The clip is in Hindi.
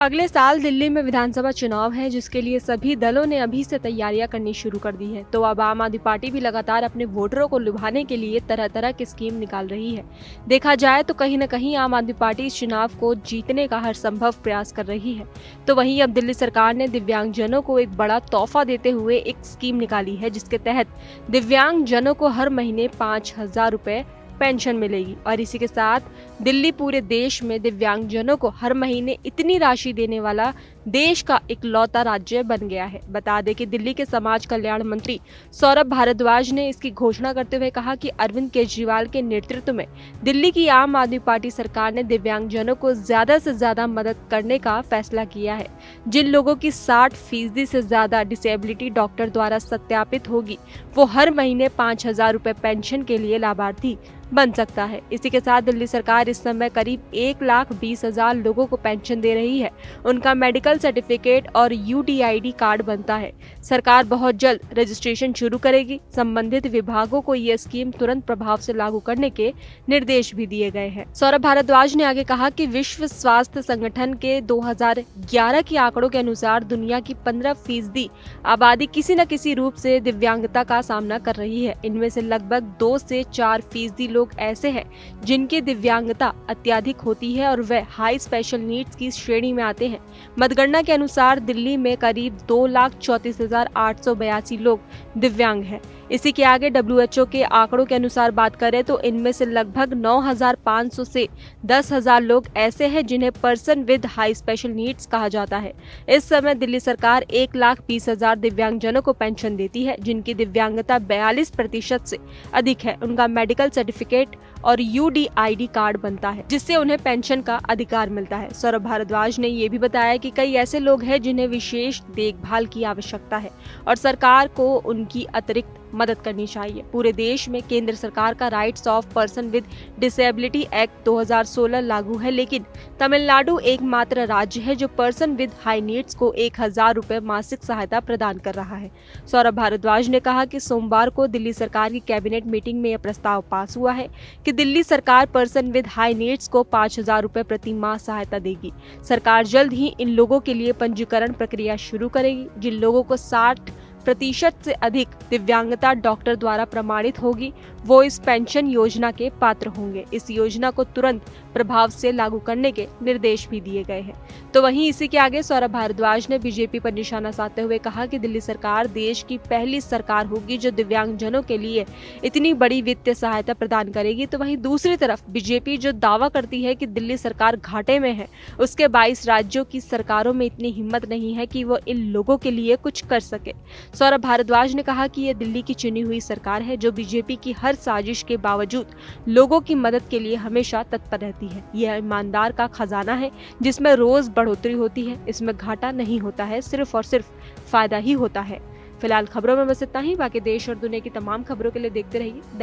अगले साल दिल्ली में विधानसभा चुनाव है, जिसके लिए सभी दलों ने अभी से तैयारियां करनी शुरू कर दी है। तो अब आम आदमी पार्टी भी लगातार अपने वोटरों को लुभाने के लिए तरह तरह की स्कीम निकाल रही है। देखा जाए तो कहीं न कहीं आम आदमी पार्टी इस चुनाव को जीतने का हर संभव प्रयास कर रही है। तो वहीं अब दिल्ली सरकार ने दिव्यांगजनों को एक बड़ा तोहफा देते हुए एक स्कीम निकाली है, जिसके तहत दिव्यांगजनों को हर महीने 5,000 रुपए पेंशन मिलेगी। और इसी के साथ दिल्ली पूरे देश में दिव्यांगजनों को हर महीने इतनी राशि देने वाला देश का इकलौता राज्य बन गया है। बता दें कि दिल्ली के समाज कल्याण मंत्री सौरभ भारद्वाज ने इसकी घोषणा करते हुए कहा कि अरविंद केजरीवाल के नेतृत्व में दिल्ली की आम आदमी पार्टी सरकार ने दिव्यांगजनों को ज्यादा से ज्यादा मदद करने का फैसला किया है। जिन लोगों की 60% से ज्यादा डिसेबिलिटी डॉक्टर द्वारा सत्यापित होगी, वो हर महीने 5,000 रुपए पेंशन के लिए लाभार्थी बन सकता है। इसी के साथ दिल्ली सरकार इस समय करीब 1,20,000 लोगों को पेंशन दे रही है। उनका मेडिकल सर्टिफिकेट और UDID कार्ड बनता है। सरकार बहुत जल्द रजिस्ट्रेशन शुरू करेगी। संबंधित विभागों को यह स्कीम तुरंत प्रभाव से लागू करने के निर्देश भी दिए गए हैं। सौरभ भारद्वाज ने आगे कहा कि विश्व स्वास्थ्य संगठन के 2011 के आंकड़ों के अनुसार दुनिया की 15% आबादी किसी न किसी रूप से दिव्यांगता का सामना कर रही है। इनमें से लगभग 2 से 4% लोग ऐसे हैं जिनकी दिव्यांगता अत्यधिक होती है और वे हाई स्पेशल नीड्स की श्रेणी में आते हैं। मतगणना के अनुसार दिल्ली में करीब 2,34,882 लोग दिव्यांग हैं। इसी के आगे WHO के आंकड़ों के अनुसार बात करें तो इनमें से लगभग 9,500 से 10,000 लोग ऐसे हैं जिन्हें person with high special needs कहा जाता है। इस समय दिल्ली सरकार 1,20,000 दिव्यांगजनों को पेंशन देती है, जिनकी दिव्यांगता 42% से अधिक है। उनका मेडिकल सर्टिफिकेट और UDID कार्ड बनता है, जिससे उन्हें पेंशन का अधिकार मिलता है। सौरभ भारद्वाज ने ये भी बताया कि कई ऐसे लोग हैं जिन्हें विशेष देखभाल की आवश्यकता है और सरकार को उनकी अतिरिक्त मदद करनी चाहिए। पूरे देश में केंद्र सरकार का rights of person with disability act 2016 लागू है, लेकिन तमिलनाडु एकमात्र राज्य है जो पर्सन विद हाई नीड्स को 1,000 रुपए मासिक सहायता प्रदान कर रहा है। सौरभ भारद्वाज ने कहा कि सोमवार को दिल्ली सरकार की कैबिनेट मीटिंग में यह प्रस्ताव पास हुआ है कि दिल्ली सरकार पर्सन विद हाई नीड्स को 5,000 रुपए प्रति माह सहायता देगी। सरकार जल्द ही इन लोगों के लिए पंजीकरण प्रक्रिया शुरू करेगी। जिन लोगों को 60% से अधिक दिव्यांगता डॉक्टर द्वारा प्रमाणित होगी, वो इस पेंशन योजना के पात्र होंगे। इस योजना को तुरंत प्रभाव से लागू करने के निर्देश भी दिए गए हैं। तो वहीं इसी के आगे सौरभ भारद्वाज ने बीजेपी पर निशाना साधते हुए कहा कि दिल्ली सरकार देश की पहली सरकार होगी जो दिव्यांगजनों के लिए इतनी बड़ी वित्तीय सहायता प्रदान करेगी। तो वहीं दूसरी तरफ बीजेपी जो दावा करती है कि दिल्ली सरकार घाटे में है, उसके 22 राज्यों की सरकारों में इतनी हिम्मत नहीं है कि वो इन लोगों के लिए कुछ कर सके। सौरभ भारद्वाज ने कहा कि यह दिल्ली की चुनी हुई सरकार है जो बीजेपी की हर साजिश के बावजूद लोगों की मदद के लिए हमेशा तत्पर रहती है। यह ईमानदार का खजाना है जिसमें रोज बढ़ोतरी होती है। इसमें घाटा नहीं होता है, सिर्फ और सिर्फ फायदा ही होता है। फिलहाल खबरों में बस इतना ही। बाकी देश और दुनिया की तमाम खबरों के लिए देखते रहिए दैनिक